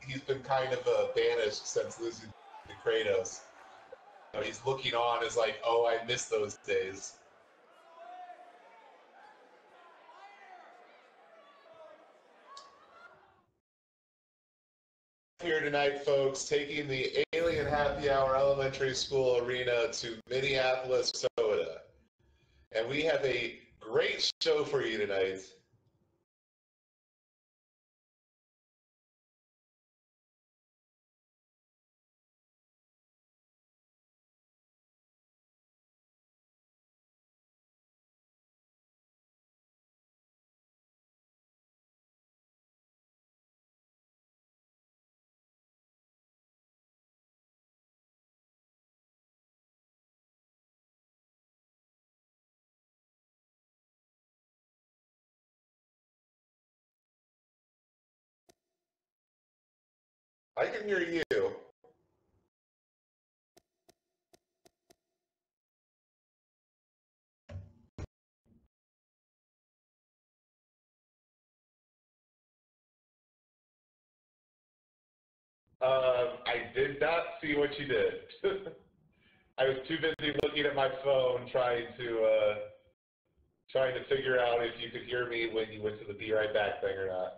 he's been kind of banished since losing to Kratos. He's looking on as like, oh, I miss those days. Here tonight, folks, taking the Alien Happy Hour Elementary School Arena to Minneapolis, Minnesota. And we have a great show for you tonight. I can hear you. I did not see what you did. I was too busy looking at my phone trying to figure out if you could hear me when you went to the be right back thing or not.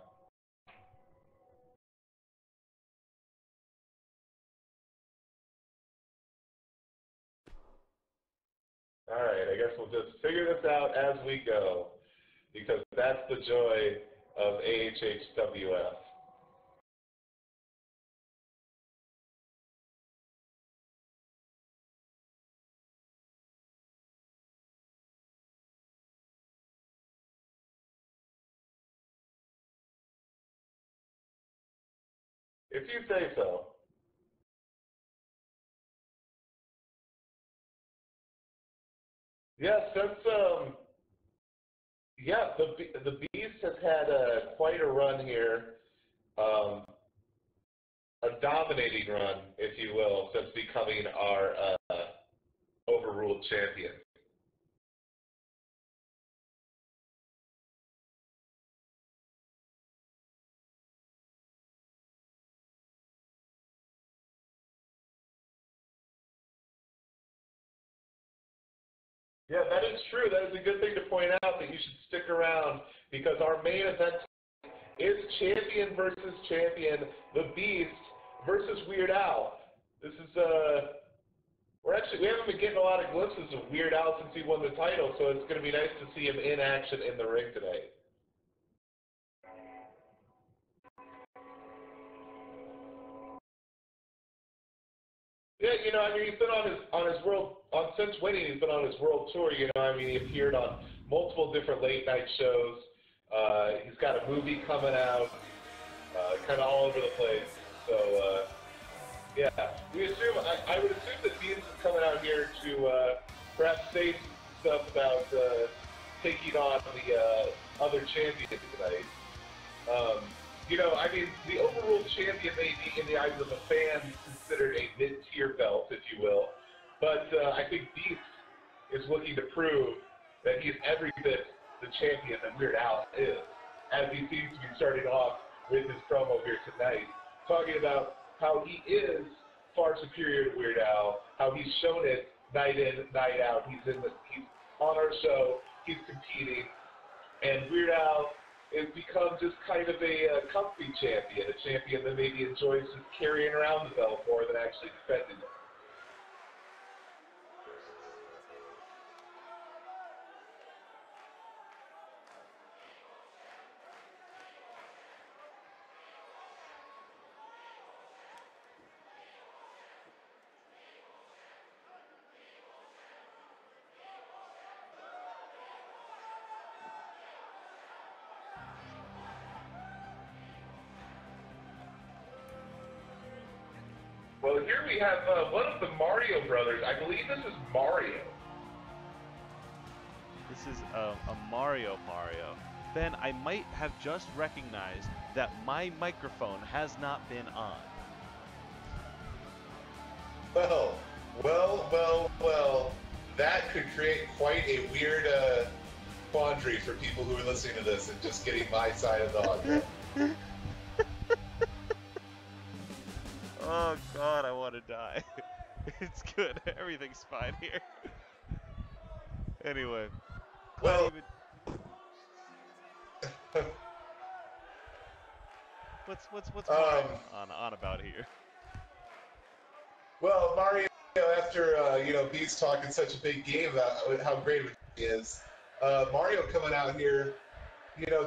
All right, I guess we'll just figure this out as we go, because that's the joy of AHHWF. If you say so. Yeah, since the Beast has had quite a run here, a dominating run, if you will, since becoming our overruled champion. Yeah, that is true. That is a good thing to point out, that you should stick around, because our main event is champion versus champion, the Beast versus Weird Al. This is we haven't been getting a lot of glimpses of Weird Al since he won the title, so it's going to be nice to see him in action in the ring tonight. Yeah, I mean, he's been on his since winning, he's been on his world tour. I mean, he appeared on multiple different late night shows. He's got a movie coming out, kind of all over the place. So, yeah, I would assume that Beans is coming out here to perhaps say some stuff about taking on the other champion tonight. I mean, the overruled champion may be, in the eyes of the fans, considered a mid-tier belt, if you will. But I think Beast is looking to prove that he's every bit the champion that Weird Al is, as he seems to be starting off with his promo here tonight, talking about how he is far superior to Weird Al, how he's shown it night in, night out. He's on our show, he's competing, and Weird Al has become just kind of a comfy champion, a champion that maybe enjoys just carrying around the belt more than actually defending it. Well, here we have one of the Mario brothers. I believe this is Mario. This is a Mario. Ben, I might have just recognized that my microphone has not been on. Well. That could create quite a weird quandary for people who are listening to this and just getting my side of the argument. eye. It's good. Everything's fine here. Anyway, glad Well, even. What's um, Mario on about here? well, Mario, after Beast talking such a big game about how great he is, Mario coming out here,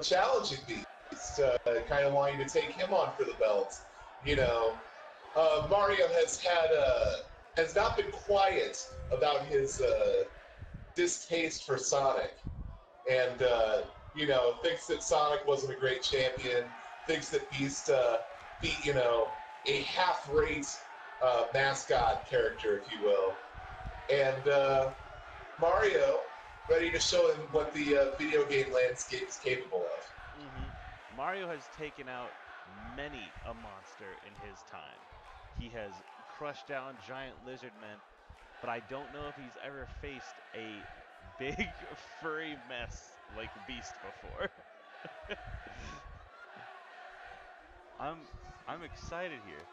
challenging Beast, kind of wanting to take him on for the belt. You know, Mario has not been quiet about his distaste for Sonic, and thinks that Sonic wasn't a great champion. Thinks that Beast beat a half-rate mascot character, if you will, and Mario ready to show him what the video game landscape is capable of. Mario has taken out many a monster in his time. He has crushed down giant lizard men, but I don't know if he's ever faced a big furry mess like Beast before. I'm excited here.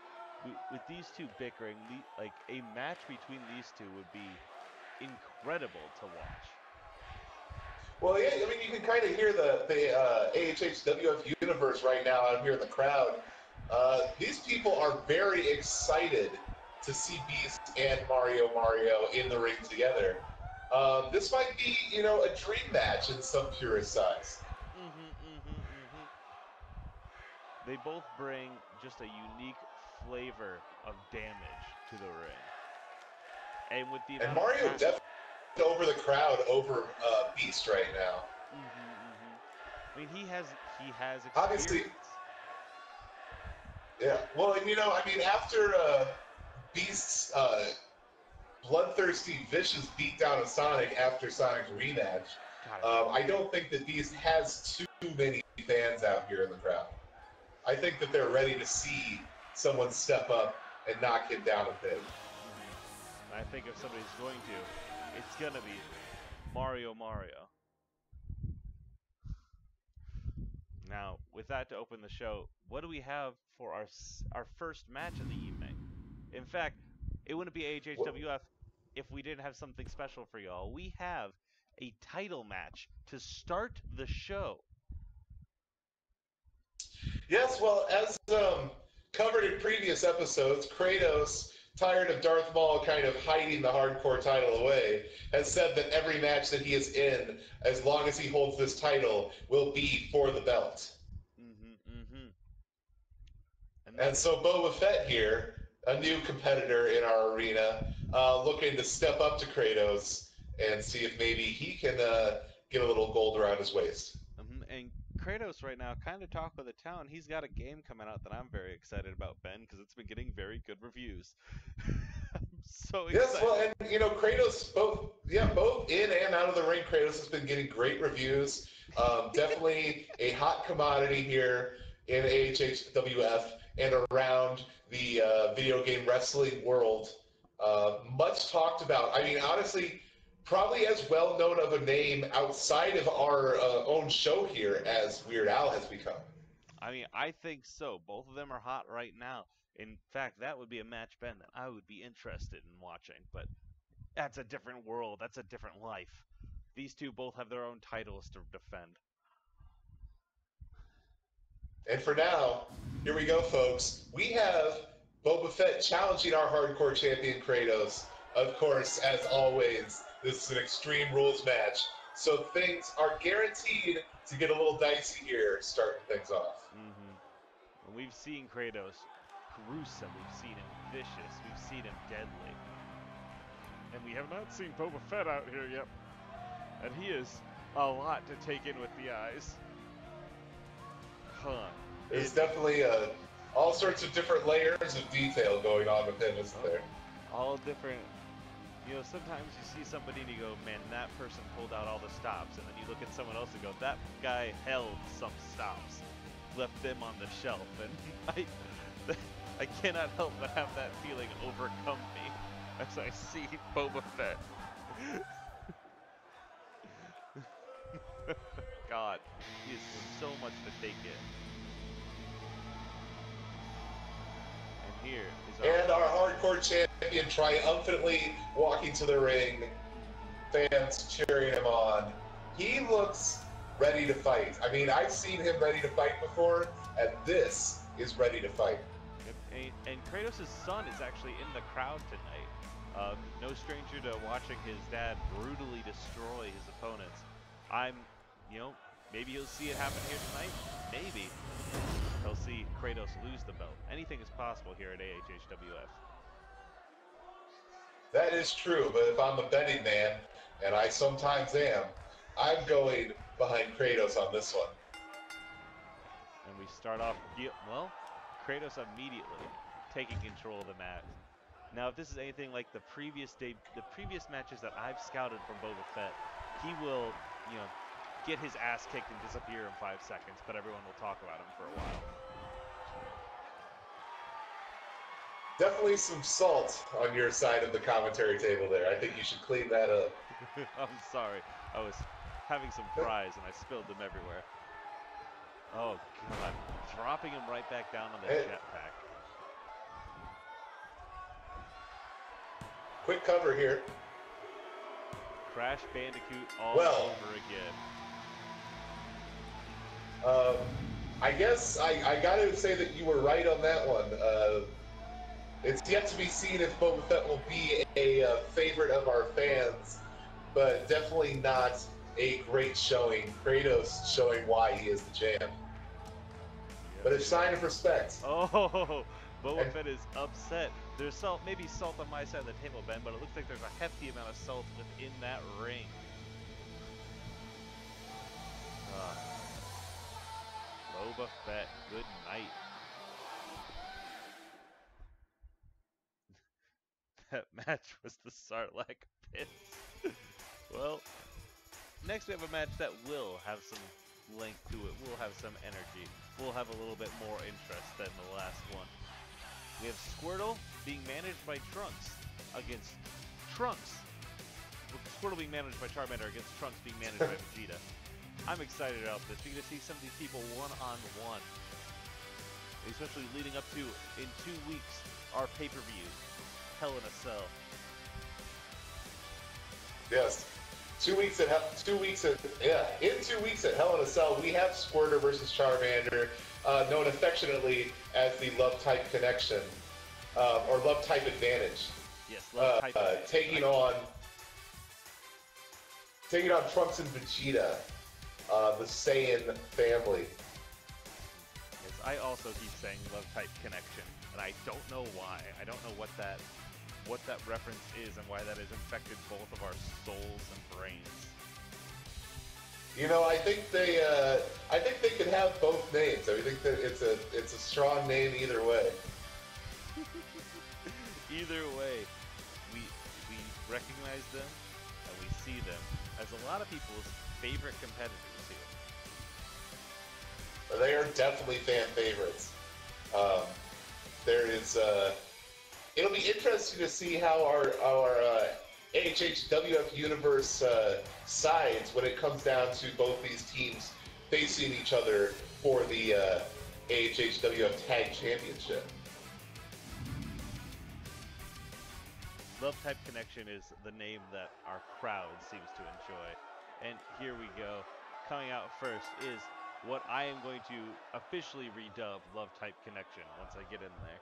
With these two bickering, like a match between these two would be incredible to watch. Well, yeah, I mean, you can kind of hear the AHHWF universe right now out here in the crowd. These people are very excited to see Beast and Mario in the ring together. This might be, a dream match in some purist eyes. They both bring just a unique flavor of damage to the ring. And with the And amount of Mario definitely over the crowd over Beast right now. I mean, he has experience. Obviously, yeah. Well, and after Beast's bloodthirsty, vicious beatdown of Sonic after Sonic's rematch, I don't think that Beast has too many fans out here in the crowd. I think that they're ready to see someone step up and knock him down a bit. I think if somebody's going to, it's gonna be Mario. Now, with that to open the show, what do we have for our first match of the evening? In fact, it wouldn't be AHHWF if we didn't have something special for y'all. We have a title match to start the show. Yes, well, as covered in previous episodes, Kratos, tired of Darth Maul kind of hiding the hardcore title away, has said that every match that he is in, as long as he holds this title, will be for the belt. And so Boba Fett here, a new competitor in our arena, looking to step up to Kratos and see if maybe he can get a little gold around his waist. And Kratos right now, kind of talk of the town. He's got a game coming out that I'm very excited about, Ben, because it's been getting very good reviews. I'm so excited. Yes, well, and Kratos, both in and out of the ring, Kratos has been getting great reviews. Definitely a hot commodity here in AHHWF and around the video game wrestling world. Much talked about. I mean, honestly, probably as well known of a name outside of our own show here as Weird Al has become. I mean, I think so. Both of them are hot right now. In fact, that would be a match, Ben, that I would be interested in watching. But that's a different world. That's a different life. These two both have their own titles to defend. And for now, here we go, folks. We have Boba Fett challenging our hardcore champion Kratos. Of course, as always, this is an Extreme Rules match, so things are guaranteed to get a little dicey here, starting things off. We've seen Kratos gruesome. We've seen him vicious. We've seen him deadly. And we have not seen Boba Fett out here yet. And he is a lot to take in with the eyes. There's definitely all sorts of different layers of detail going on with him, isn't there? All different. Sometimes you see somebody and you go, man, that person pulled out all the stops. And then you look at someone else and go, that guy held some stops. Left them on the shelf. And I cannot help but have that feeling overcome me as I see Boba Fett. God, he is so much to take in. And here is And our hardcore champion triumphantly walking to the ring, fans cheering him on. He looks ready to fight. I mean, I've seen him ready to fight before, and this is ready to fight. And Kratos' son is actually in the crowd tonight. No stranger to watching his dad brutally destroy his opponents. Maybe you'll see it happen here tonight. Maybe he'll see Kratos lose the belt. Anything is possible here at AHHWF. That is true, but if I'm a betting man, and I sometimes am, I'm going behind Kratos on this one. And we start off, Kratos immediately taking control of the match. Now, if this is anything like the previous matches that I've scouted from Boba Fett, he will, get his ass kicked and disappear in 5 seconds, but everyone will talk about him for a while. Definitely some salt on your side of the commentary table there. I think you should clean that up. I'm sorry. I was having some fries and I spilled them everywhere. Oh, God. Dropping him right back down on the jetpack. Quick cover here. Crash Bandicoot all over again. I guess I gotta say that you were right on that one. It's yet to be seen if Boba Fett will be a favorite of our fans, but definitely not a great showing. Kratos showing why he is the champ. Yep. But it's a sign of respect. Oh, Boba Fett is upset. There's maybe salt on my side of the table, Ben, but it looks like there's a hefty amount of salt within that ring. Boba Fett, good night. That match was the Sarlacc pits. Well, next we have a match that will have some length to it. We'll have some energy. We'll have a little bit more interest than the last one. We have Squirtle being managed by Trunks against Trunks. Squirtle being managed by Charmander against Trunks being managed by Vegeta. I'm excited about this. We're going to see some of these people one-on-one. Especially leading up to, in 2 weeks, our pay-per-view, Hell in a Cell. Yes. In 2 weeks at Hell in a Cell, we have Squirtle versus Charmander, known affectionately as the Love Type Connection, or Love Type Advantage. Yes, Love Type Advantage. Taking on Trunks and Vegeta, the Saiyan family. Yes, I also keep saying Love Type Connection, and I don't know why. I don't know what that reference is and why that has infected both of our souls and brains. I think they could have both names. I think that it's a strong name either way. Either way, we recognize them and we see them as a lot of people's favorite competitors here. They are definitely fan favorites. It'll be interesting to see how our AHHWF universe sides when it comes down to both these teams facing each other for the AHHWF Tag Championship. Love Type Connection is the name that our crowd seems to enjoy. And here we go. Coming out first is what I am going to officially redub Love Type Connection once I get in there.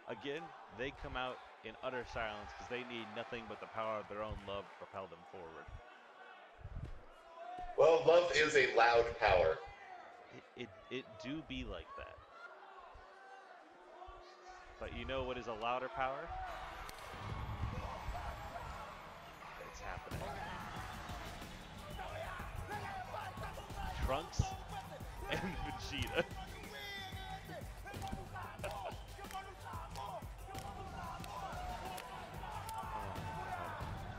Again, they come out in utter silence because they need nothing but the power of their own love to propel them forward. Well, love is a loud power. It do be like that. But you know what is a louder power? It's happening. Trunks and Vegeta.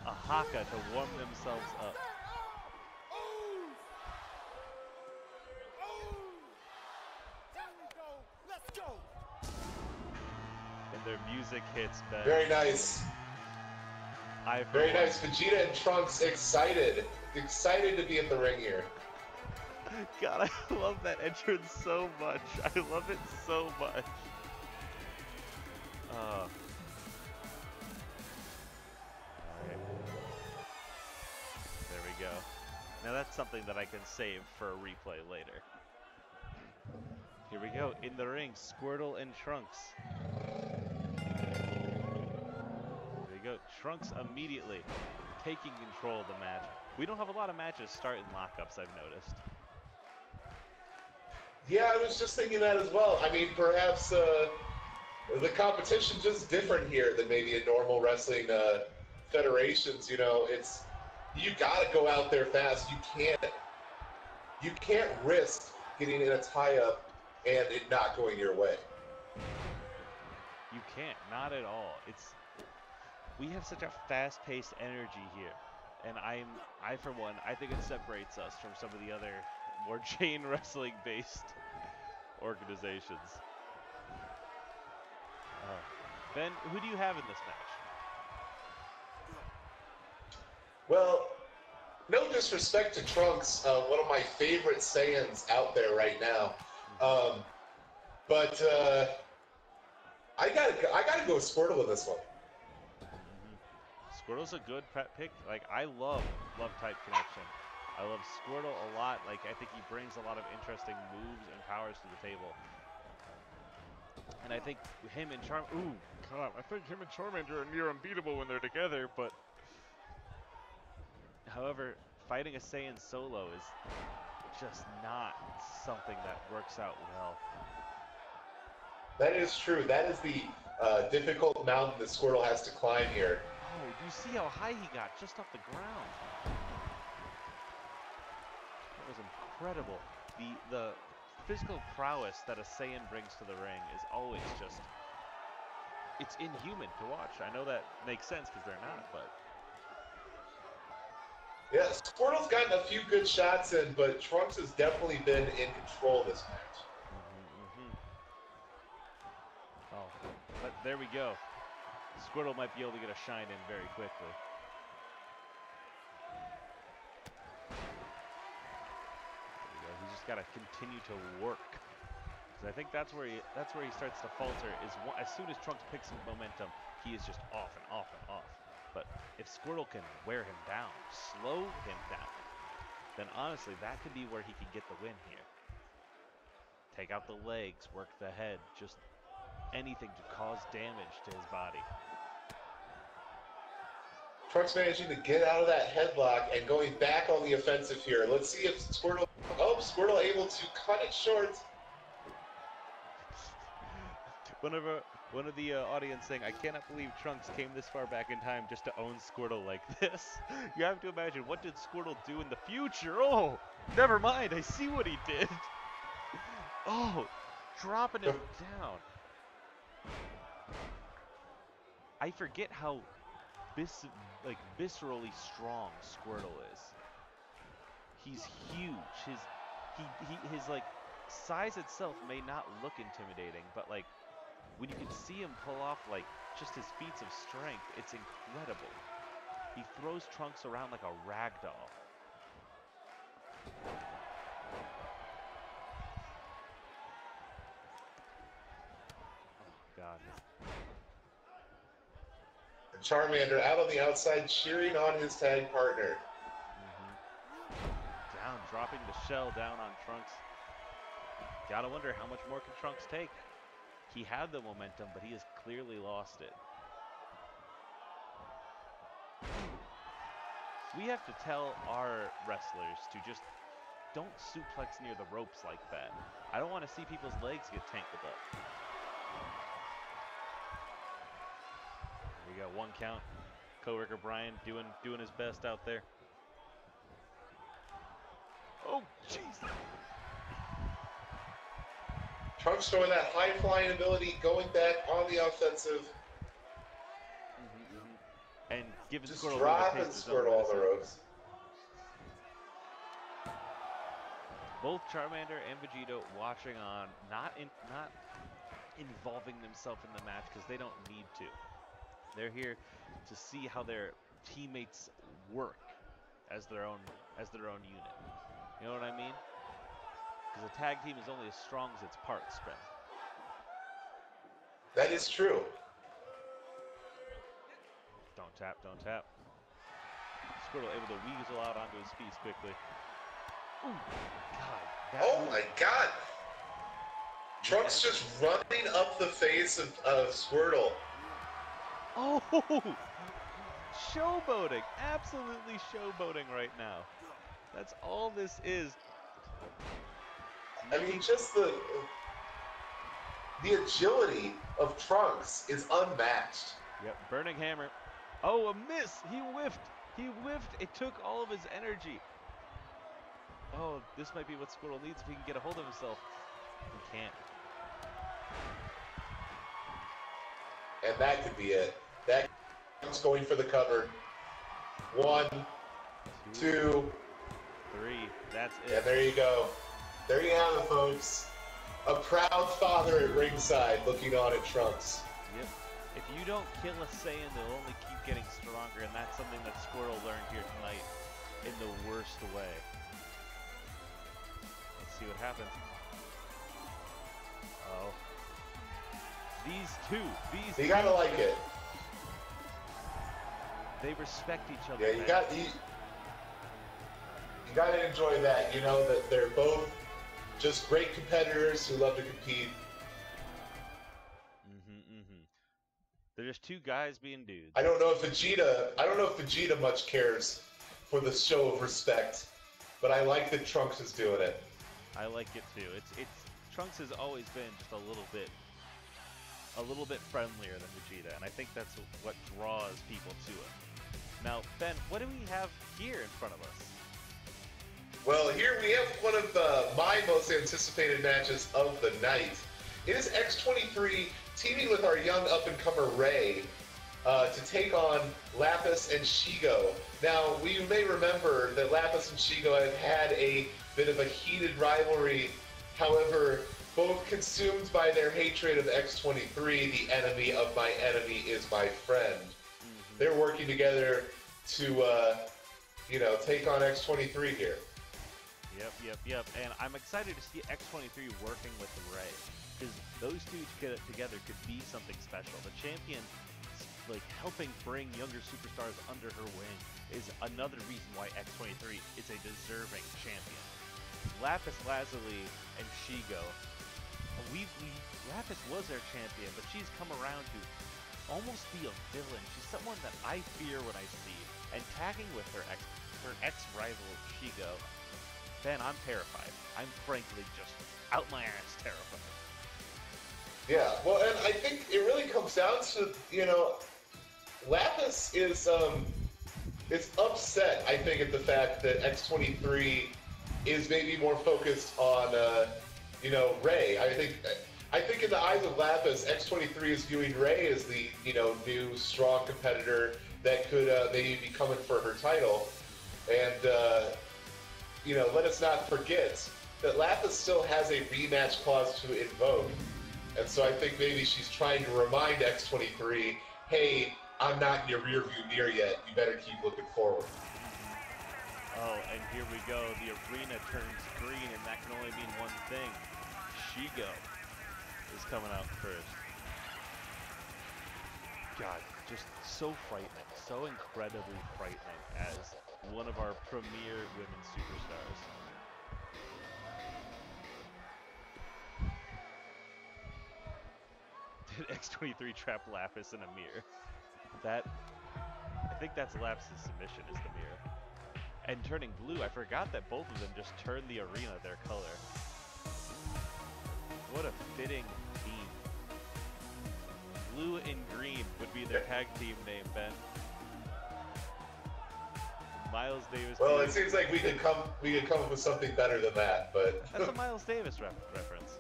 A haka to warm themselves up. And their music hits, Ben. Very nice. Very nice. Vegeta and Trunks excited to be in the ring here. God, I love that entrance so much. I love it so much. Alright. There we go. Now that's something that I can save for a replay later. Here we go, in the ring, Squirtle and Trunks. There you go, Trunks immediately taking control of the match. We don't have a lot of matches start in lockups, I've noticed. Yeah, I was just thinking that as well. I mean, perhaps the competition's just different here than maybe in normal wrestling federations. You know, you got to go out there fast. You can't risk getting in a tie-up and it not going your way. You can't, not at all. We have such a fast-paced energy here, and I for one, I think it separates us from some of the other more chain wrestling-based organizations. Ben, who do you have in this match? Well, no disrespect to Trunks, one of my favorite Saiyans out there right now, but I gotta go with Squirtle in this one. Squirtle's a good pick. Like, I love type connection. I love Squirtle a lot. Like, I think he brings a lot of interesting moves and powers to the table. And I think him and I think him and Charmander are near unbeatable when they're together, but however, fighting a Saiyan solo is just not something that works out well. That is true. That is the difficult mountain that Squirtle has to climb here. Oh, do you see how high he got just off the ground? That was incredible. The physical prowess that a Saiyan brings to the ring is always just... It's inhuman to watch. I know that makes sense because they're not, but... Yeah, Squirtle's gotten a few good shots in, but Trunks has definitely been in control this match. Oh, but there we go. Squirtle might be able to get a shine in very quickly. There we go. He's just got to continue to work. Because I think that's where he starts to falter. As soon as Trunks picks some momentum, he is just off and off and off. But if Squirtle can wear him down, slow him down, then honestly, that could be where he can get the win here. Take out the legs, work the head, just anything to cause damage to his body. Trunks managing to get out of that headlock and going back on the offensive here. Let's see if Squirtle able to cut it short. One of the audience saying, I cannot believe Trunks came this far back in time just to own Squirtle like this. You have to imagine, what did Squirtle do in the future? Oh, never mind, I see what he did. Oh, dropping him down. I forget how viscerally strong Squirtle is. He's huge. His like size itself may not look intimidating, but like when you can see him pull off like just his feats of strength, it's incredible. He throws Trunks around like a rag doll. Oh God. Charmander out on the outside cheering on his tag partner. Down, dropping the shell down on Trunks. Gotta wonder how much more can Trunks take. He had the momentum, but he has clearly lost it. We have to tell our wrestlers to just don't suplex near the ropes like that. I don't want to see people's legs get tangled up. We got one count. Coworker Brian doing his best out there. Oh, jeez. Trunks showing that high flying ability, going back on the offensive. And giving just Squirtle dropping Squirtle on the ropes. Both Charmander and Vegito watching on, not involving themselves in the match because they don't need to. They're here to see how their teammates work as their own unit. You know what I mean? Because a tag team is only as strong as its parts, Ben. That is true. Don't tap, don't tap. Squirtle able to weasel out onto his feet quickly. Ooh, God. Oh my God! Trunks just running up the face of Squirtle. Oh! Showboating! Absolutely showboating right now. That's all this is. I mean, just the agility of Trunks is unmatched. Yep, Burning Hammer. Oh, a miss! He whiffed! He whiffed! It took all of his energy. Oh, this might be what Squirtle needs if he can get a hold of himself. He can't. And that could be it. That Trunks going for the cover. 1, 2, 3. That's it. and there you go. There you have it, folks. A proud father at ringside looking on at Trunks. Yep. If you don't kill a Saiyan, they'll only keep getting stronger, and that's something that Squirtle learned here tonight in the worst way. Let's see what happens. Oh. These two. You gotta like it. They respect each other. Yeah, you gotta enjoy that. You know that they're both just great competitors who love to compete. They're just two guys being dudes. I don't know if Vegeta much cares for the show of respect, but I like that Trunks is doing it. I like it too. It's Trunks has always been just a little bit friendlier than Vegeta, and I think that's what draws people to him. Now, Ben, what do we have here in front of us? Well, here we have one of my most anticipated matches of the night. It is X23 teaming with our young up-and-comer Ray to take on Lapis and Shigo. Now, we may remember that Lapis and Shigo have had a bit of a heated rivalry. However, both consumed by their hatred of X23, the enemy of my enemy is my friend. They're working together to, take on X23 here. Yep. And I'm excited to see X23 working with Ray, because those two together could be something special. The champion, like, helping bring younger superstars under her wing is another reason why X23 is a deserving champion. Lapis Lazuli and Shigo. Lapis was our champion, but she's come around to almost be a villain. She's someone that I fear when I see. And tagging with her ex-rival Shigo, Ben, I'm terrified. I'm frankly just out my ass terrified. Yeah, well, and I think it really comes down to, Lapis is upset, I think, at the fact that X23 is maybe more focused on, Ray. I think in the eyes of Lapis, X23 is viewing Ray as the, new strong competitor that could maybe be coming for her title. And, let us not forget that Lapis still has a rematch clause to invoke. And so I think maybe she's trying to remind X23, hey, I'm not in your rear view mirror yet. You better keep looking forward. Oh, and here we go. The arena turns green, and that can only mean one thing. Shigo is coming out first. God, just so frightening. So incredibly frightening as one of our premier women's superstars. Did X23 trap Lapis in a mirror? I think that's Lapis' submission, is the mirror. And turning blue, I forgot that both of them just turned the arena their color. What a fitting team. Blue and green would be their tag team name, Ben. Miles Davis. Well, it seems like we could come up with something better than that, but that's a Miles Davis reference.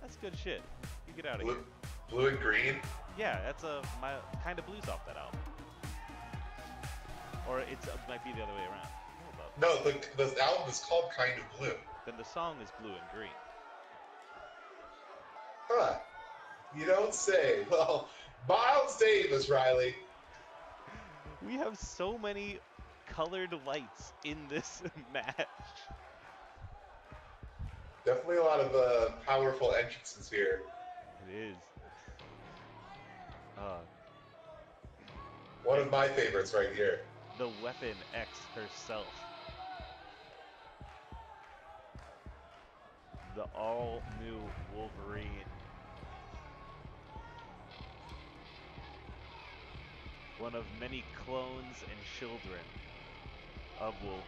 That's good shit. You get out of here. Blue and green? Yeah, that's Kind of Blues off that album. Or it might be the other way around. No, the album is called Kind of Blue. Then the song is Blue and Green. Huh. You don't say. Well, Miles Davis, Riley. We have so many colored lights in this match. Definitely a lot of powerful entrances here. It is. One of my favorites right here. The Weapon X herself. The all-new Wolverine. One of many clones and children of Wolverine.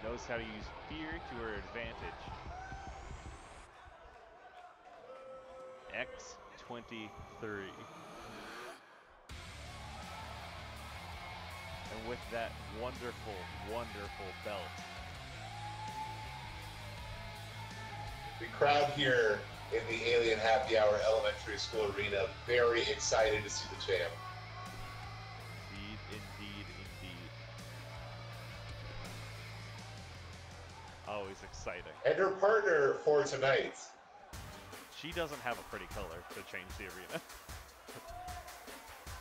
Knows how to use fear to her advantage. X-23. And with that wonderful, wonderful belt. The crowd here in the Alien Happy Hour Elementary School Arena, very excited to see the champ. Indeed, indeed, indeed. Always exciting. And her partner for tonight. She doesn't have a pretty color to change the arena.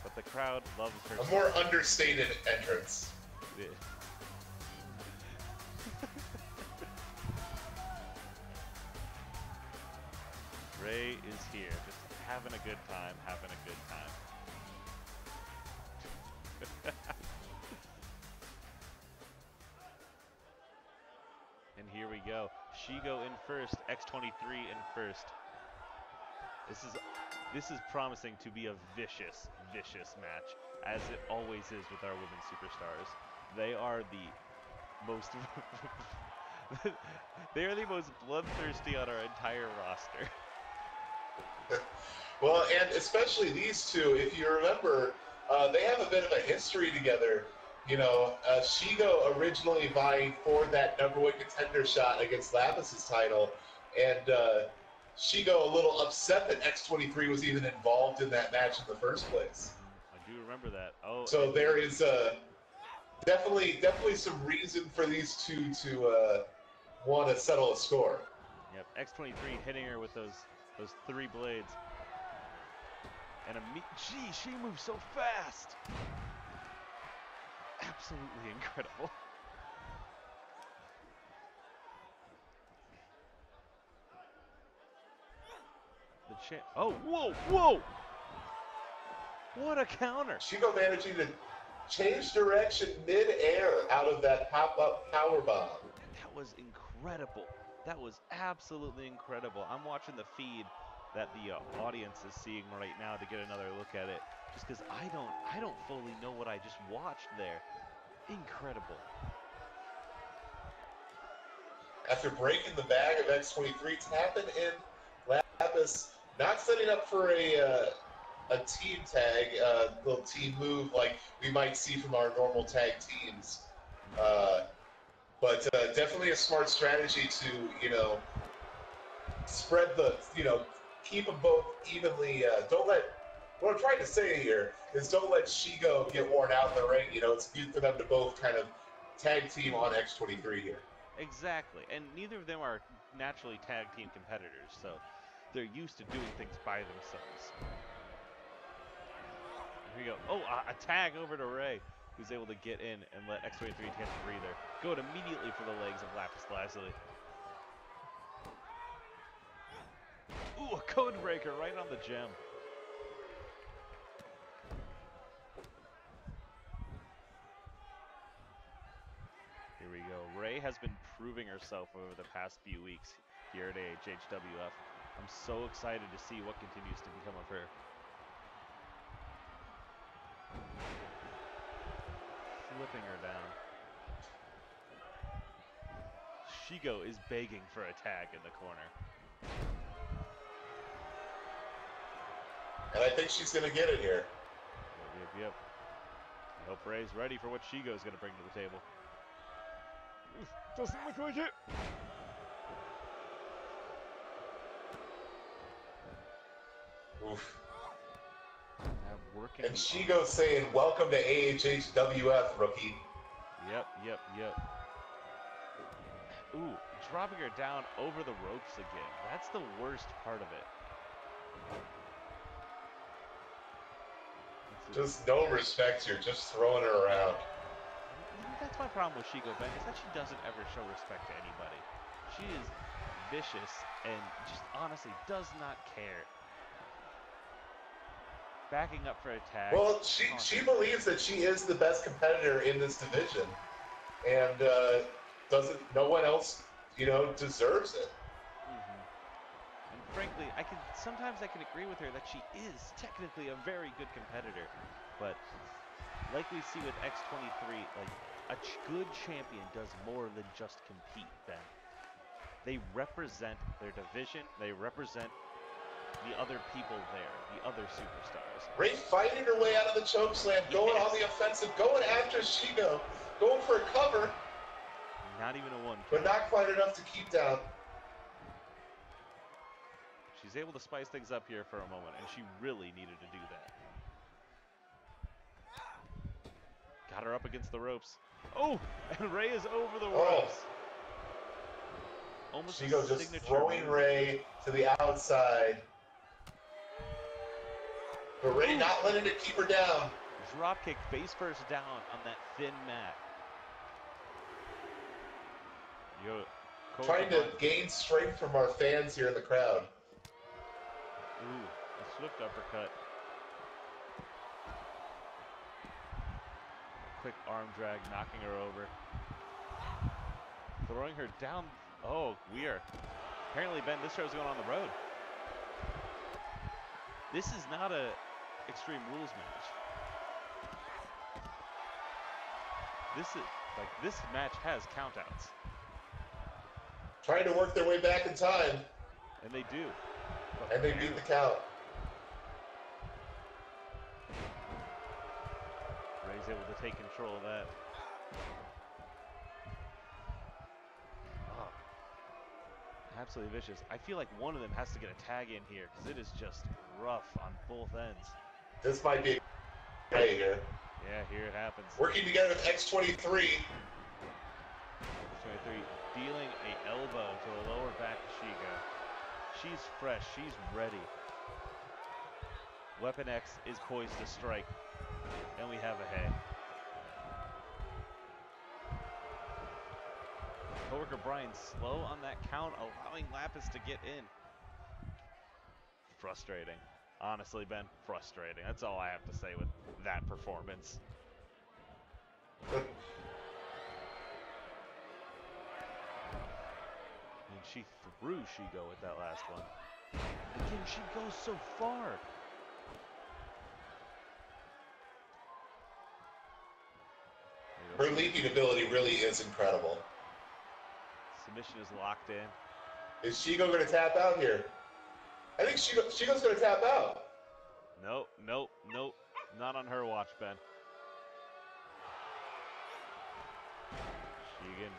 But the crowd loves her. A more understated entrance. Yeah. Ray is here, just having a good time, having a good time. And here we go. Shigo in first, X-23 in first. This is promising to be a vicious, vicious match, as it always is with our women's superstars. They are the most they are the most bloodthirsty on our entire roster. Well, and especially these two, if you remember, they have a bit of a history together. You know, Shigo originally vying for that #1 contender shot against Lapis's title, and Shigo a little upset that X-23 was even involved in that match in the first place. I do remember that. Oh, so there is definitely some reason for these two to want to settle a score. Yep, X-23 hitting her with those 3 blades. And gee, she moves so fast. Absolutely incredible. The champ. Oh, whoa, whoa! What a counter! Shigo managing to change direction mid-air out of that pop-up powerbomb. That was incredible. That was absolutely incredible. I'm watching the feed that the audience is seeing right now to get another look at it, just because I don't fully know what I just watched there. Incredible. After breaking the bag of X-23, tapping in Lapis, not setting up for a team tag, little team move like we might see from our normal tag teams. But definitely a smart strategy to, you know, spread the, you know, keep them both evenly. Don't let, what I'm trying to say here is don't let Shigo get worn out in the ring. You know, it's good for them to both kind of tag team on X-23 here. Exactly, and neither of them are naturally tag team competitors, so they're used to doing things by themselves. Here we go. Oh, a tag over to Ray, who's able to get in and let X-23 catch a breather. Go immediately for the legs of Lapis Lazuli. Ooh, a code breaker right on the gem. Here we go. Ray has been proving herself over the past few weeks here at AHHWF. I'm so excited to see what continues to become of her. Flipping her down. Shigo is begging for a tag in the corner. And I think she's going to get it here. Yep. I hope Ray's ready for what Shigo's going to bring to the table. Doesn't look like it. Oof. Working and Shigo saying, "Welcome to AHHWF, rookie." Yep. Ooh, dropping her down over the ropes again. That's the worst part of it. Just no respect here, just throwing her around. That's my problem with Shigo, Ben, is that she doesn't ever show respect to anybody. She is vicious and just honestly does not care. backing up for a tag. Well, she believes that she is the best competitor in this division, and no one else, deserves it. And frankly, sometimes I can agree with her that she is technically a very good competitor, but like we see with X23, like a good champion does more than just compete, Ben. They represent their division, they represent the other people there, the other superstars. Ray fighting her way out of the chokeslam, going on the offensive, going after Shigo, going for a cover. Not even a one count. But not quite enough to keep down. She's able to spice things up here for a moment, and she really needed to do that. Got her up against the ropes. Oh, and Ray is over the ropes. Almost Shigo just throwing Ray to the outside. But Ray not letting it keep her down. Drop kick face first down on that thin mat. Trying to gain strength from our fans here in the crowd. Ooh, a swift uppercut. Quick arm drag, knocking her over. Throwing her down. Oh, weird. Apparently, Ben, this show's going on the road. This is not a Extreme Rules match. This match has countouts. Trying to work their way back in time. And they do. And they beat the count. Ray's able to take control of that. Oh. Absolutely vicious. I feel like one of them has to get a tag in here because it is just rough on both ends. This might be Ray here. Yeah, here it happens. Working together with X23. X23 dealing an elbow to a lower back Shigo. She's fresh. She's ready. Weapon X is poised to strike. And we have a hay. Coworker Brian slow on that count, allowing Lapis to get in. Frustrating. Honestly, Ben, frustrating. That's all I have to say with that performance. And she threw Shigo with that last one. Again, she goes so far. Her leaping ability really is incredible. Submission is locked in. Is Shigo going to tap out here? I think Shigo's going to tap out. Nope, nope, nope. Not on her watch, Ben. Shigen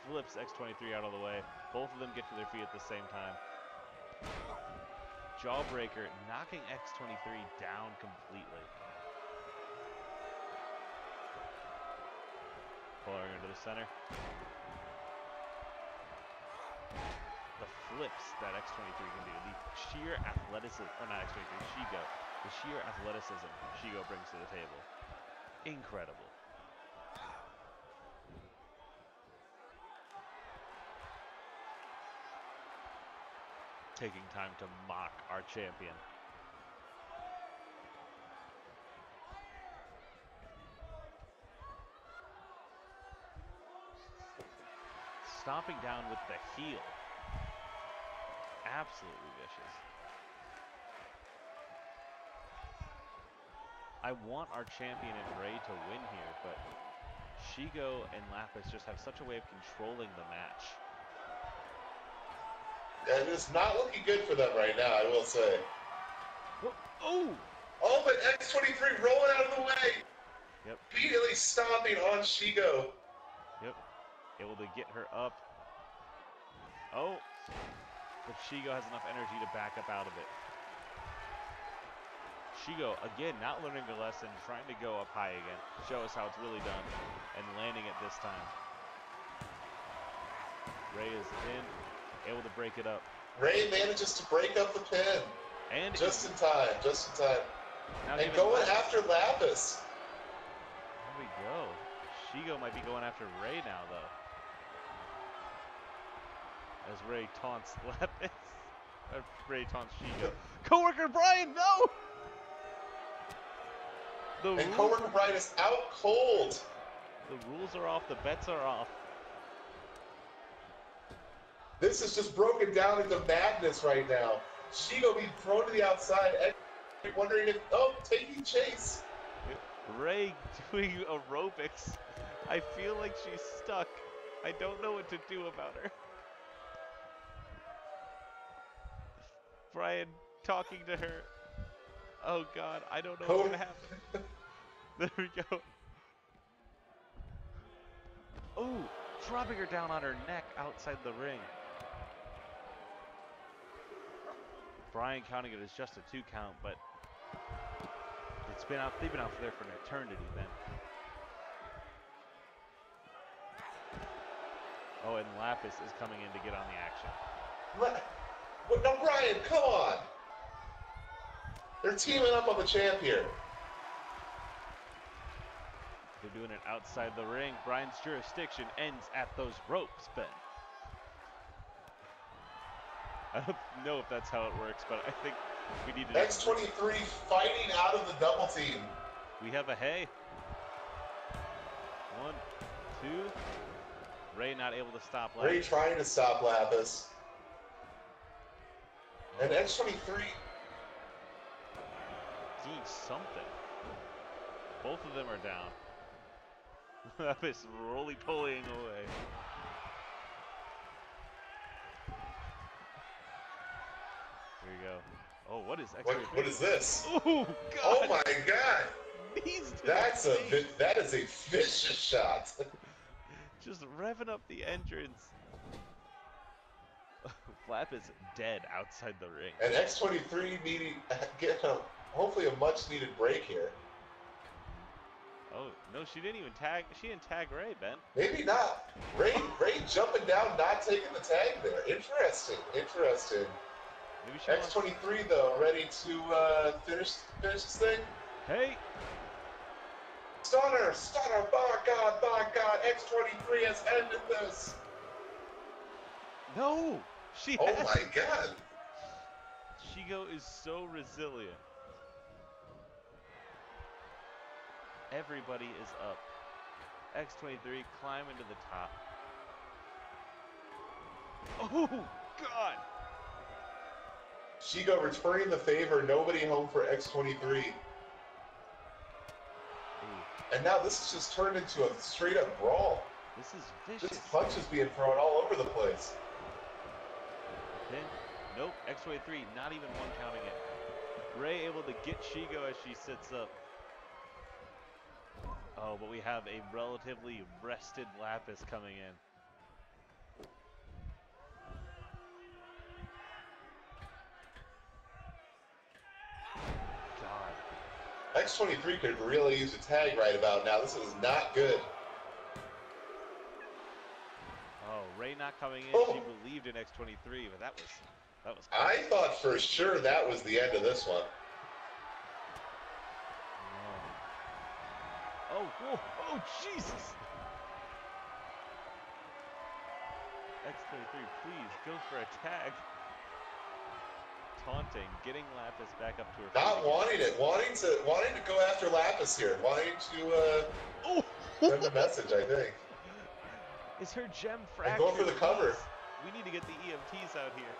flips X23 out of the way. Both of them get to their feet at the same time. Jawbreaker knocking X23 down completely. Pulling her into the center. The flips that X23 can do. The sheer athleticism, or not X23, Shigo. The sheer athleticism Shigo brings to the table. Incredible. Taking time to mock our champion. Stomping down with the heel. Absolutely vicious. I want our champion and Ray to win here, but Shigo and Lapis just have such a way of controlling the match. And it's not looking good for them right now, I will say. Oh! Oh, but X23 rolling out of the way. Yep. Immediately stomping on Shigo. Yep. Able to get her up. Oh! But Shigo has enough energy to back up out of it. Shigo, again, not learning a lesson, trying to go up high again. Show us how it's really done. And landing it this time. Ray is in. Able to break it up. Ray manages to break up the pin. And just in time. Now and going after Lapis. There we go. Shigo might be going after Ray now, though. As Ray taunts Lapis. Ray taunts Shigo. Coworker Brian, no! The And rules, Coworker Brian is out cold. the rules are off. The bets are off. This is just broken down into madness right now. Shigo being thrown to the outside, wondering if, taking chase. Ray doing aerobics. I feel like she's stuck. I don't know what to do about her. Brian talking to her. Oh God, I don't know what's gonna happen. There we go. Oh, dropping her down on her neck outside the ring. Brian counting it as just a 2 count, but they've been out there for an eternity then. Oh, and Lapis is coming in to get on the action. No, Brian, come on. They're teaming up on the champ here. They're doing it outside the ring. Brian's jurisdiction ends at those ropes, Ben. I don't know if that's how it works, but I think we need to... X23 fighting out of the double team. We have a hey. 1, 2. Ray not able to stop Lapis. Ray trying to stop Lapis. And X23... Doing something. Both of them are down. Lapis roly-polying away. Here we go. Oh, what is X23? What is this? Oh, God! Oh my God! That is a vicious shot. Just revving up the entrance. Lapis dead outside the ring. And X23 needing hopefully a much needed break here. Oh no, she didn't even tag. She didn't tag Ray, Ben. Maybe not. Ray jumping down, not taking the tag there. Interesting. Maybe she X23 though, ready to finish this thing. Hey. Stunner! By God! X23 has ended this. No, she. Oh my God! Shigo is so resilient. Everybody is up. X23 climbing to the top. Oh God! Shigo returning the favor. Nobody home for X23. And now this has just turned into a straight-up brawl. This is vicious. This punches being thrown all over the place. Pin. Nope. X23 not even one counting it. Ray able to get Shigo as she sits up. Oh, but we have a relatively rested Lapis coming in. God. X23 could really use a tag right about now. This is not good. Oh, Ray not coming in. Oh. She believed in X23, but that was close. I thought for sure that was the end of this one. Oh, Jesus! X23, please, go for a tag. Taunting, getting Lapis back up to her feet. Not wanting it, wanting to go after Lapis here, wanting to send a message, I think. Is her gem fractured? And go for the cover. We need to get the EMTs out here.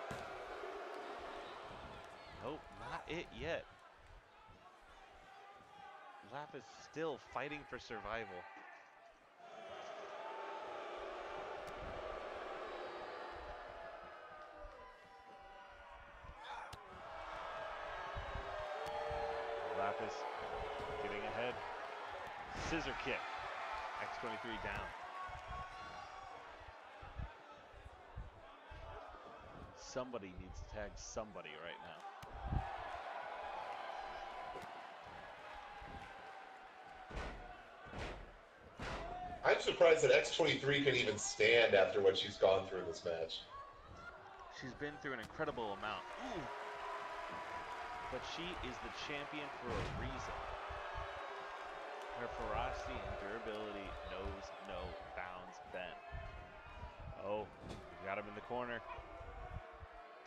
Nope, not it yet. Lapis still fighting for survival. Lapis getting ahead. Scissor kick. X23 down. Somebody needs to tag somebody right now. I'm surprised that X23 can even stand after what she's gone through in this match. She's been through an incredible amount. Ooh. But she is the champion for a reason. Her ferocity and durability knows no bounds, Ben. Oh, we got him in the corner.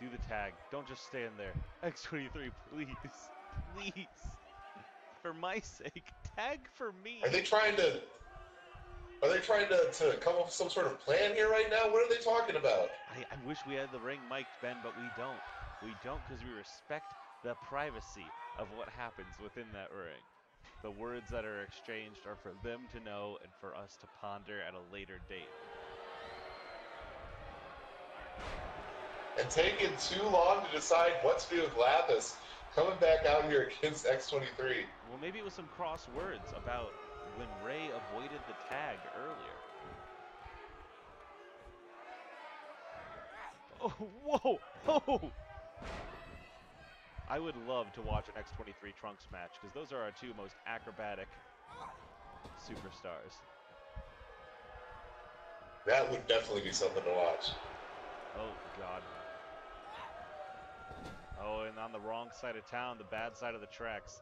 Do the tag. Don't just stand there. X23, please. Please. For my sake, tag for me. Are they trying to come up with some sort of plan here right now? What are they talking about? I wish we had the ring mic'd, Ben, but we don't. We don't because we respect the privacy of what happens within that ring. The words that are exchanged are for them to know and for us to ponder at a later date. And taking too long to decide what to do with Lapis coming back out here against X23. Well, maybe it was some cross words about when Ray avoided the tag earlier. Oh, whoa! Oh! I would love to watch an X23 Trunks match because those are our two most acrobatic superstars. That would definitely be something to watch. Oh, God. Oh, and on the wrong side of town, the bad side of the tracks.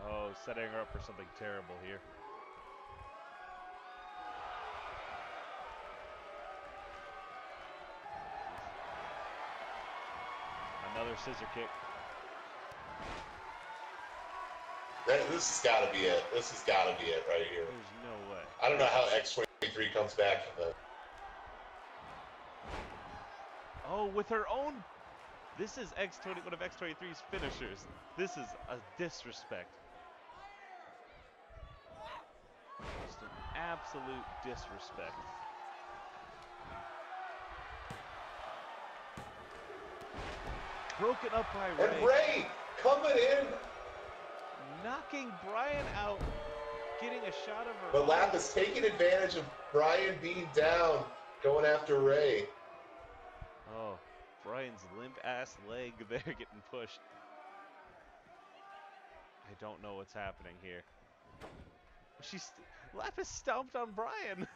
Oh, setting her up for something terrible here. Another scissor kick. This has got to be it. This has got to be it right here. There's no way. I don't know how X23 comes back from that. Oh, with her own... This is one of X23's finishers. This is a disrespect. Just an absolute disrespect. Broken up by Ray. And Ray coming in. Knocking Brian out. Getting a shot of her. But Lapis taking advantage of Brian being down, going after Ray. Oh, Brian's limp-ass leg there getting pushed. I don't know what's happening here. Lapis stomped on Brian.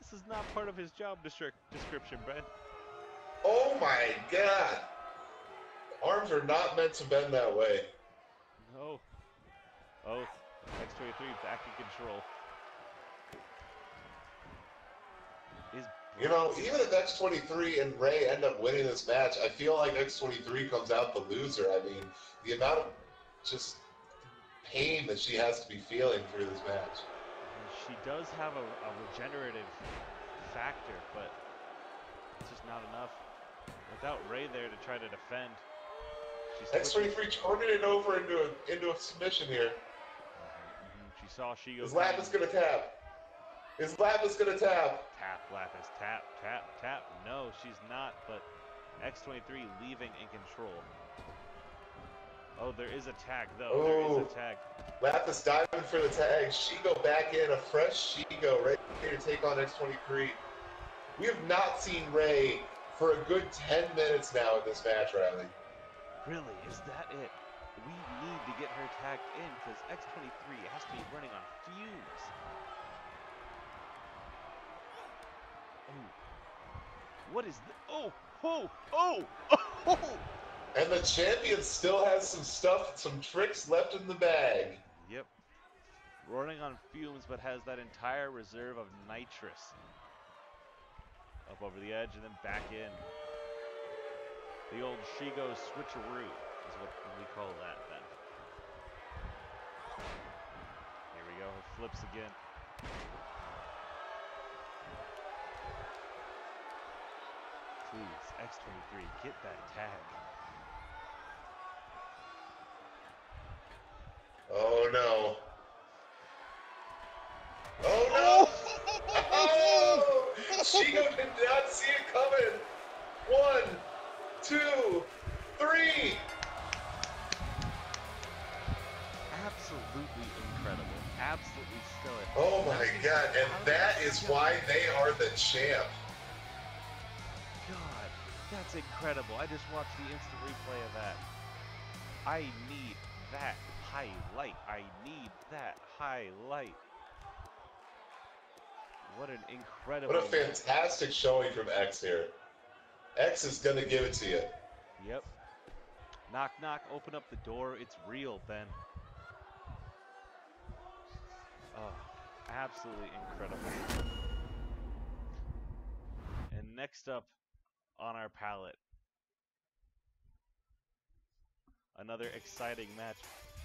This is not part of his job description, Ben. Oh my God. Arms are not meant to bend that way. No. Oh, X23 back in control. You know, even if X23 and Ray end up winning this match, I feel like X23 comes out the loser. I mean, the amount of just pain that she has to be feeling through this match. She does have a regenerative factor, but it's just not enough. Without Ray there to try to defend. X23 turning it over into a submission here. She saw Shigo. Is Lapis gonna tap? Is Lapis gonna tap? Tap, Lapis, tap, tap, tap. No, she's not, but X23 leaving in control. Oh, there is a tag, though. Oh. There is a tag. Lapis diving for the tag. Shigo back in. A fresh Shigo ready to take on X23. We have not seen Ray for a good 10 minutes now in this match, Riley. Really? Is that it? We need to get her tagged in because X23 has to be running on fumes. Oh. What is oh, oh, oh, oh! And the champion still has some tricks left in the bag. Yep. Running on fumes, but has that entire reserve of nitrous. Up over the edge and then back in. The old Shigo switcheroo is what we call that then. Here we go, flips again. Please, X23, get that tag. Oh no. Oh no! Oh! Shigo did not see it coming. 1, 2, 3. Absolutely incredible. Absolutely stellar. Oh my God! And that is why they are the champ. God, that's incredible. I just watched the instant replay of that. I need that highlight. I need that highlight. What an incredible... What a fantastic showing from X here. X is going to give it to you. Yep. Knock, knock, open up the door. It's real, Ben. Oh, absolutely incredible. And next up on our palette, Another exciting match.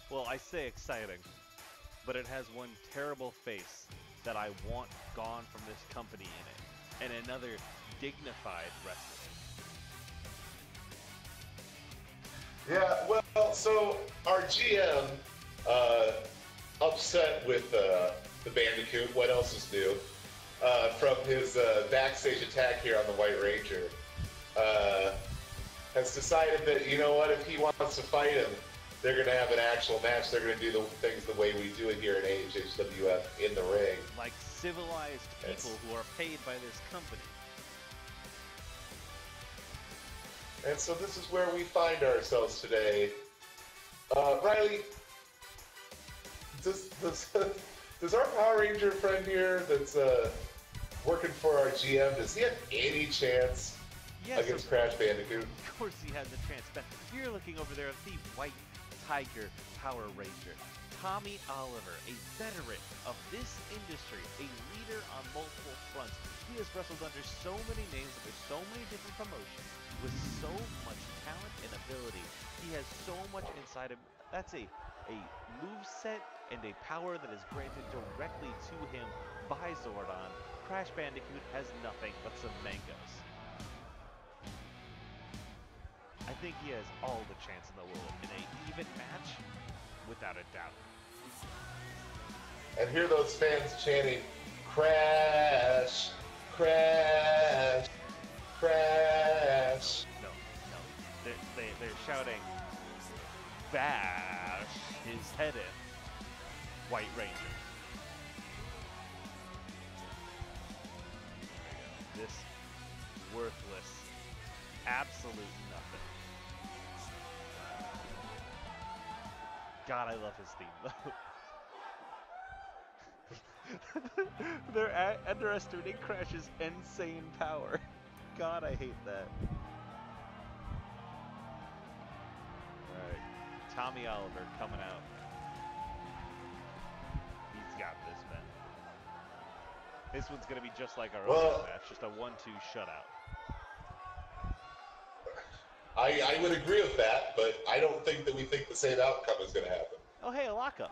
Well, I say exciting, but it has one terrible face that I want gone from this company in it, and another dignified wrestler. Yeah, well, so our GM upset with the Bandicoot. What else is new? From his backstage attack here on the White Ranger, has decided that, you know what, if he wants to fight him, they're going to have an actual match. They're going to do the things the way we do it here in AHWF in the ring. Like civilized people who are paid by this company. And so this is where we find ourselves today. Riley, does our Power Ranger friend here that's working for our GM, does he have any chance against Crash Bandicoot? Of course he has a chance, but you're looking over there at the White Tiger Power Ranger. Tommy Oliver, a veteran of this industry, a leader on multiple fronts. He has wrestled under so many names, under so many different promotions, with so much talent and ability. He has so much inside him. That's a moveset and a power that is granted directly to him by Zordon. Crash Bandicoot has nothing but some mangoes. I think he has all the chance in the world in an even match, without a doubt. And hear those fans chanting, Crash, Crash, Crash. No. They're shouting, bash his head in, White Ranger. This worthless, absolute nothing. God, I love his theme, though. They're underestimating Crash's insane power. God, I hate that. Alright, Tommy Oliver coming out. He's got this, man. This one's going to be just like our opening match, just a 1-2 shutout. I would agree with that, but I don't think that we think the same outcome is going to happen. Oh, hey, a lockup.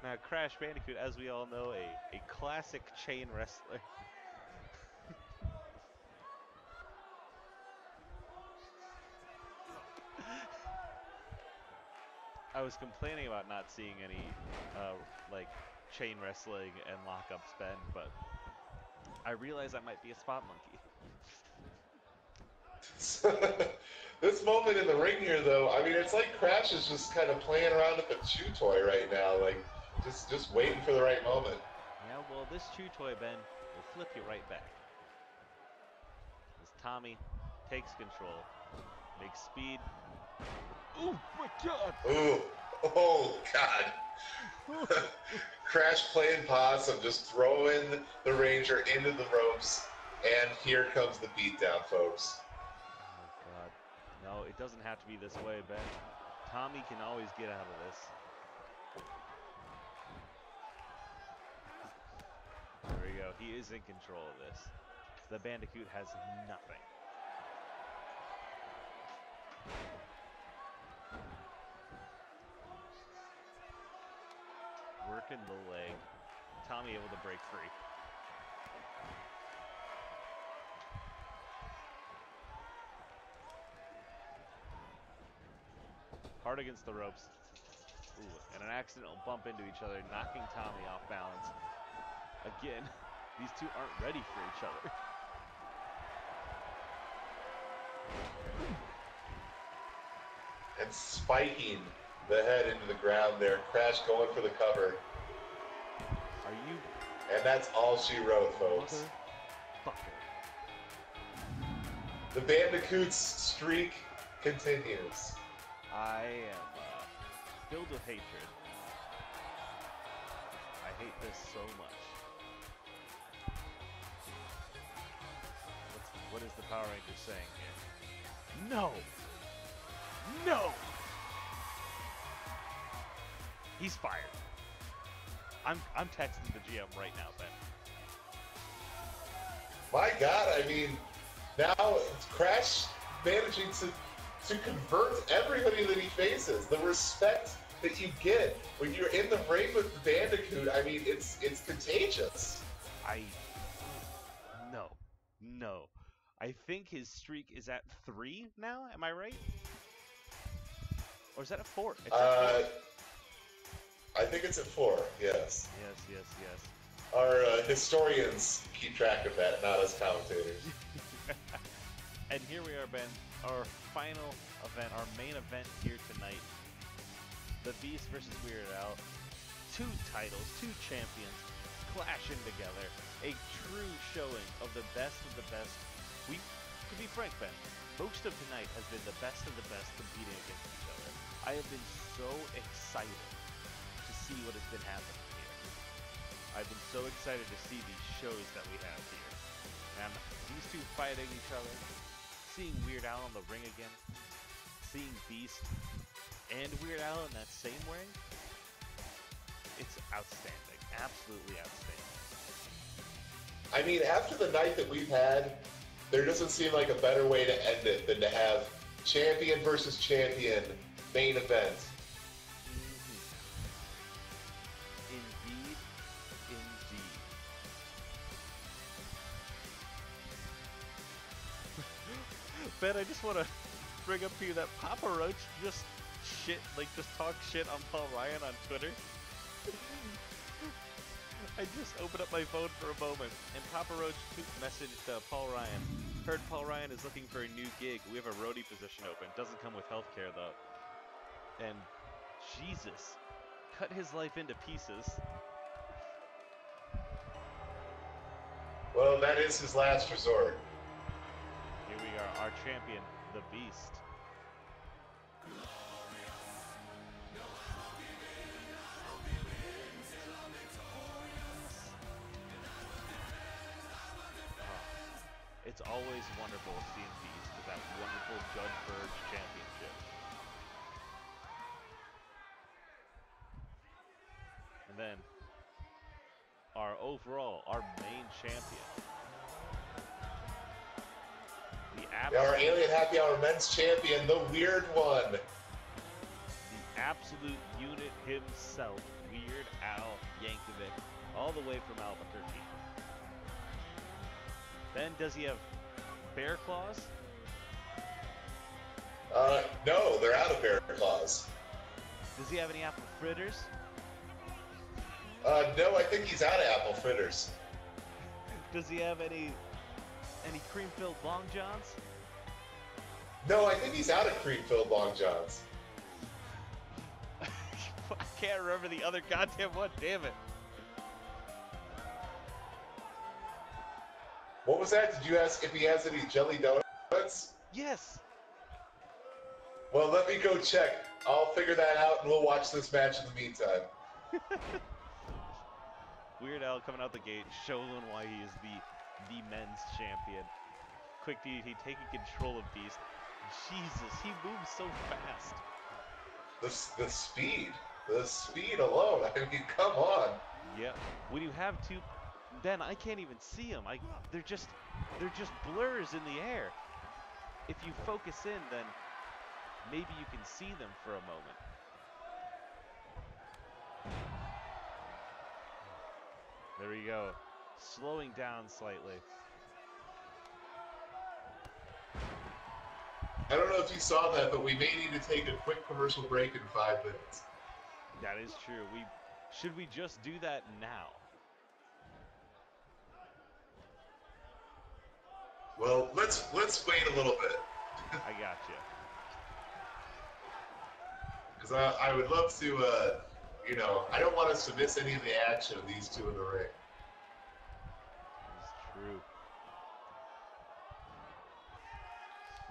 Now, Crash Bandicoot, as we all know, a classic chain wrestler. I was complaining about not seeing any, like, chain wrestling and lockups, Ben, but I realize I might be a spot monkey. This moment in the ring here, though, I mean, it's like Crash is just kind of playing around with the chew toy right now, like, just waiting for the right moment. Yeah, well, this chew toy, Ben, will flip you right back. As Tommy takes control, makes speed. Oh, my God! Ooh, oh, God. Crash playing possum, just throwing the Ranger into the ropes, and here comes the beatdown, folks. Oh, God. No, it doesn't have to be this way, Ben. Tommy can always get out of this. There we go. He is in control of this. The Bandicoot has nothing. Working the leg. Tommy able to break free. Hard against the ropes. Ooh, and an accidental bump into each other, knocking Tommy off balance. Again, these two aren't ready for each other. And spiking the head into the ground there. Crash going for the cover. Are you? And that's all she wrote, folks. Motherfucker. The Bandicoot's streak continues. I am filled with hatred. I hate this so much. What is the Power Ranger saying here? No! No! He's fired. I'm texting the GM right now, Ben. My God, I mean, Now Crash managing to convert everybody that he faces. The respect that you get when you're in the ring with the Bandicoot, I mean, it's contagious. No. I think his streak is at 3 now. Am I right? Or is that a 4? It's at 4. I think it's at 4. Yes. Yes. Our historians keep track of that, not us commentators. And here we are, Ben. Our final event, our main event here tonight. The Beast versus Weird Al. 2 titles, 2 champions clashing together. A true showing of the best. To be frank, Ben, most of tonight has been the best of the best competing against each other. I have been so excited to see what has been happening here. I've been so excited to see these shows that we have here. And these two fighting each other, seeing Weird Al in the ring again, seeing Beast and Weird Al in that same ring, it's outstanding. Absolutely outstanding. I mean, after the night that we've had, there doesn't seem like a better way to end it than to have champion versus champion main event. Indeed. Ben, I just want to bring up to you that Papa Roach just talk shit on Paul Ryan on Twitter. I just opened up my phone for a moment, and Papa Roach messaged Paul Ryan. Heard Paul Ryan is looking for a new gig. We have a roadie position open. Doesn't come with healthcare, though. And Jesus, cut his life into pieces. Well, that is his last resort. Here we are, our champion, the Beast. It's always wonderful seeing Beast with that wonderful Judge Burge championship. And then, our main champion. Our Alien Happy Hour men's champion, the Weird One. The absolute unit himself, Weird Al Yankovic, all the way from Albuquerque. Ben, does he have bear claws? No, they're out of bear claws. Does he have any apple fritters? No, I think he's out of apple fritters. Does he have any cream-filled Long Johns? No, I think he's out of cream-filled Long Johns. I can't remember the other goddamn one, damn it. What was that? Did you ask if he has any jelly donuts? Yes. Well, let me go check. I'll figure that out, and we'll watch this match in the meantime. Weird Al coming out the gate, showing why he is the men's champion. Quick DDT taking control of Beast. Jesus, he moves so fast. The speed alone. I mean, come on. Yeah. When you have two, Ben, I can't even see them. They're just blurs in the air. If you focus in, then maybe you can see them for a moment. There we go. Slowing down slightly. I don't know if you saw that, but we may need to take a quick commercial break in 5 minutes. That is true. Should we just do that now? Well, let's wait a little bit. I got you. Because I would love to, I don't want us to miss any of the action of these two in the ring. It's true.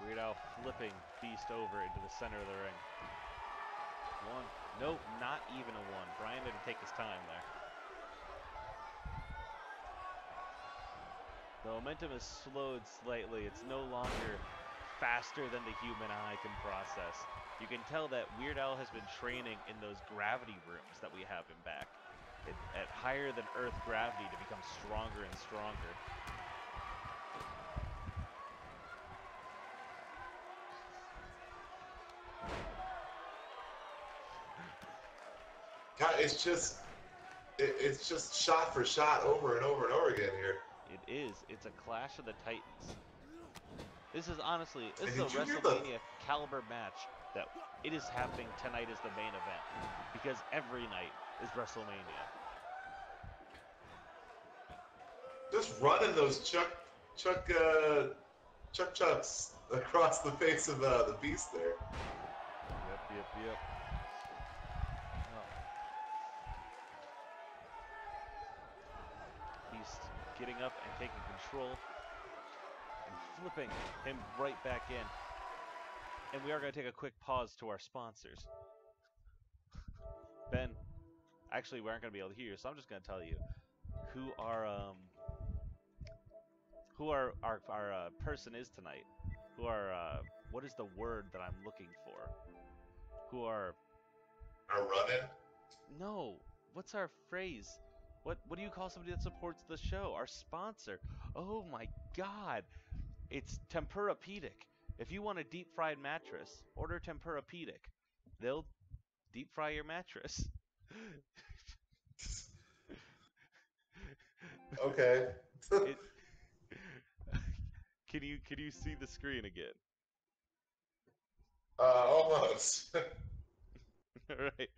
Weird Al flipping Beast over into the center of the ring. One. Nope, not even a one. Brian didn't take his time there. The momentum is slowed slightly. It's no longer faster than the human eye can process. You can tell that Weird Al has been training in those gravity rooms that we have him back. At higher than Earth gravity to become stronger and stronger. God, it's just shot for shot over and over and over again here. It is. It's a Clash of the Titans. This is honestly, this And is a did you hear the? WrestleMania caliber match that it is happening tonight as the main event because every night is WrestleMania. Just running those Chuck Chucks across the face of the Beast there. Yep. Oh. Beast getting up and taking control and flipping him right back in. And we are going to take a quick pause to our sponsors. Ben, actually, we aren't going to be able to hear you, so I'm just going to tell you who our person is tonight. Who are what is the word that I'm looking for? Who are Running. no? What's our phrase? What do you call somebody that supports the show? Our sponsor. Oh my God! It's Tempur-Pedic. If you want a deep fried mattress, order Tempur-Pedic. They'll deep fry your mattress. Okay. It. Can you see the screen again? Almost. All right.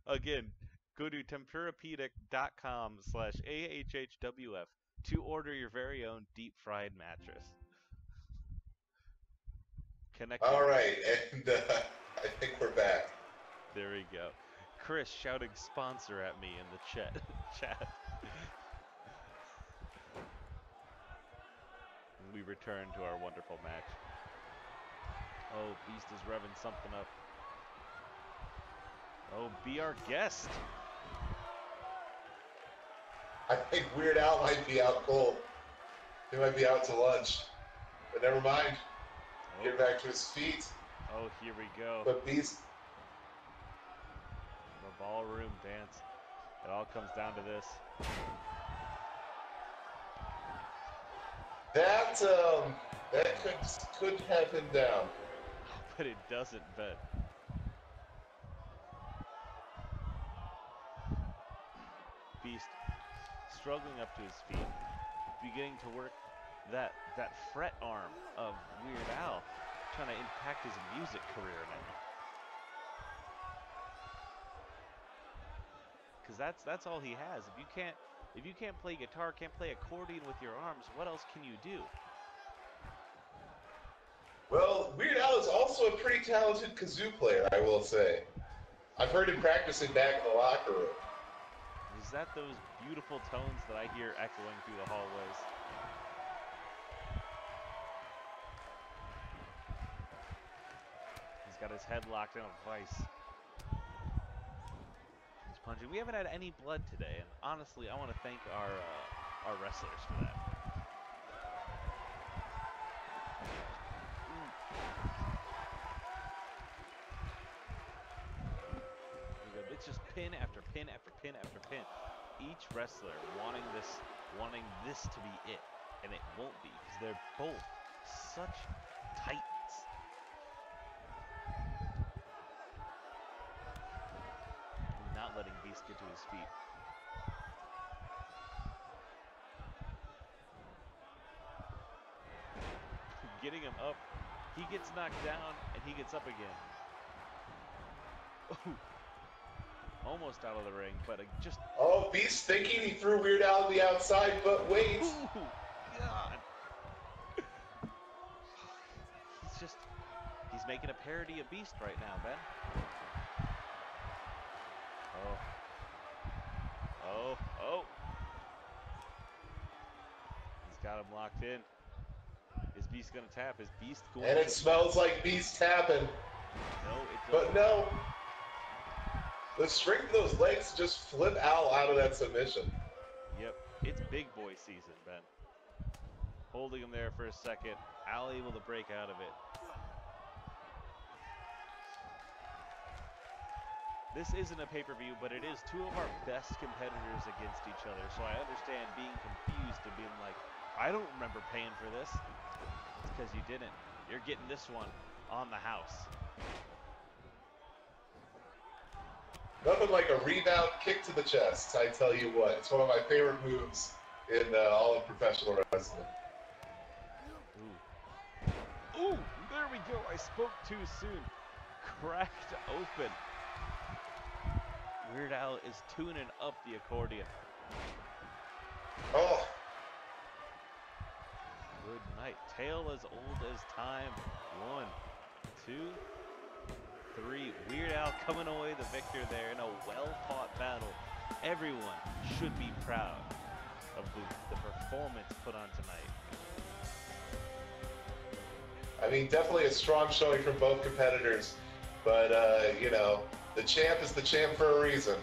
Again, go to tempurapedic.com/AHHWF to order your very own deep fried mattress. Connecting. All right, and I think we're back. There we go. Chris shouting sponsor at me in the chat. We return to our wonderful match. Oh, Beast is revving something up. Oh, be our guest. I think Weird Al might be out cold. He might be out to lunch. But never mind. Oh. Get back to his feet. Oh, here we go. But Beast. The ballroom dance. It all comes down to this. That could have him down. But it doesn't, Ben. Beast struggling up to his feet, beginning to work that fret arm of Weird Al, trying to impact his music career now. Because that's all he has. If you can't play guitar, can't play accordion with your arms, what else can you do? Well, Weird Al is also a pretty talented kazoo player, I will say. I've heard him practicing back in the locker room. Is that those beautiful tones that I hear echoing through the hallways? He's got his head locked in a vice. He's punching. We haven't had any blood today, and honestly, I want to thank our wrestlers for that. It's just pin after pin after pin after pin. Each wrestler wanting this to be it, and it won't be because they're both such titans. Not letting Beast get to his feet. Getting him up. He gets knocked down, and he gets up again. Oh. Almost out of the ring, but just... Oh, Beast thinking he threw Weird Al to the outside, but wait. Ooh, God. He's making a parody of Beast right now, Ben. Oh. He's got him locked in. Is Beast going to tap? Is Beast going to... And it smells like Beast tapping. No, it doesn't. But no. The strength of those legs just flip Al out of that submission. Yep, it's big boy season, Ben. Holding him there for a second. Al able to break out of it. This isn't a pay-per-view, but it is two of our best competitors against each other, so I understand being confused and being like, I don't remember paying for this. It's because you didn't. You're getting this one on the house. Nothing like a rebound kick to the chest, I tell you what. It's one of my favorite moves in all of professional wrestling. Ooh. Ooh, there we go. I spoke too soon. Cracked open. Weird Al is tuning up the accordion. Oh. Good night. Tale as old as time. 1, 2, 3. Weird Al coming away the victor there in a well-fought battle. Everyone should be proud of the performance put on tonight. I mean, definitely a strong showing from both competitors, but, you know, the champ is the champ for a reason.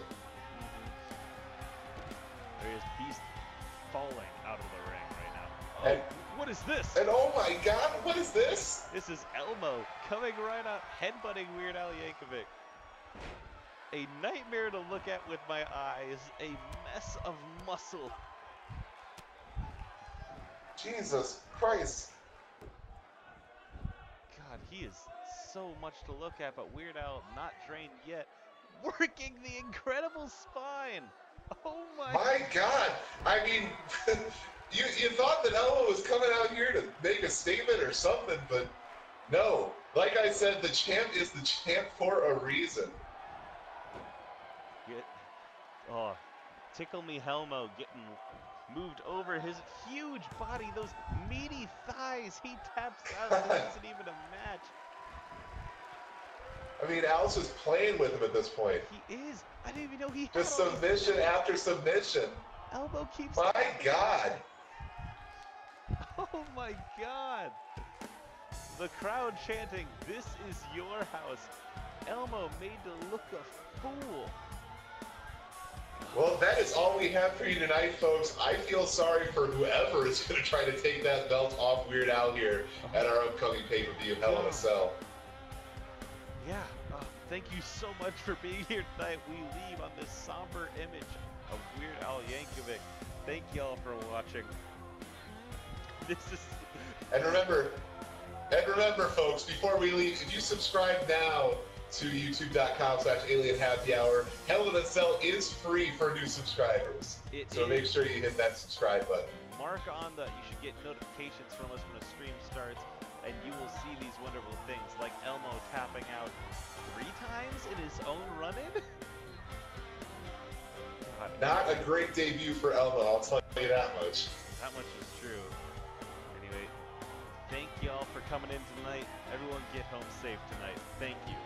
There is Beast falling out of the ring right now. Oh, And, what is this? and oh my God, what is this? This is Elmo coming right out, headbutting Weird Al Yankovic. A nightmare to look at with my eyes. A mess of muscle. Jesus Christ. God, he is so much to look at, but Weird Al not drained yet. Working the incredible spine. Oh My God. I mean, you thought that Elmo was coming out here to make a statement or something, but no. Like I said, the champ is the champ for a reason. Oh, Tickle Me Helmo getting moved over his huge body, those meaty thighs. He taps out. This isn't even a match. I mean, Al's just playing with him at this point. He is. I didn't even know he had Just all submission after submission. Elmo keeps. My God. Oh my God. The crowd chanting, "This is your house." Elmo made to look a fool. Well, that is all we have for you tonight, folks. I feel sorry for whoever is going to try to take that belt off Weird Al here at our upcoming pay-per-view, Hell in a Cell. Yeah, thank you so much for being here tonight. We leave on this somber image of Weird Al Yankovic. Thank y'all for watching. This is... And remember, folks, before we leave, if you subscribe now to youtube.com/alienhappyhour, Hell in a Cell is free for new subscribers. So make sure you hit that subscribe button. Mark on that. You should get notifications from us when a stream starts, and you will see these wonderful things, like Elmo tapping out 3 times in his own run-in. Not a great debut for Elmo, I'll tell you that much. That much is true. Anyway, thank y'all for coming in tonight. Everyone get home safe tonight. Thank you.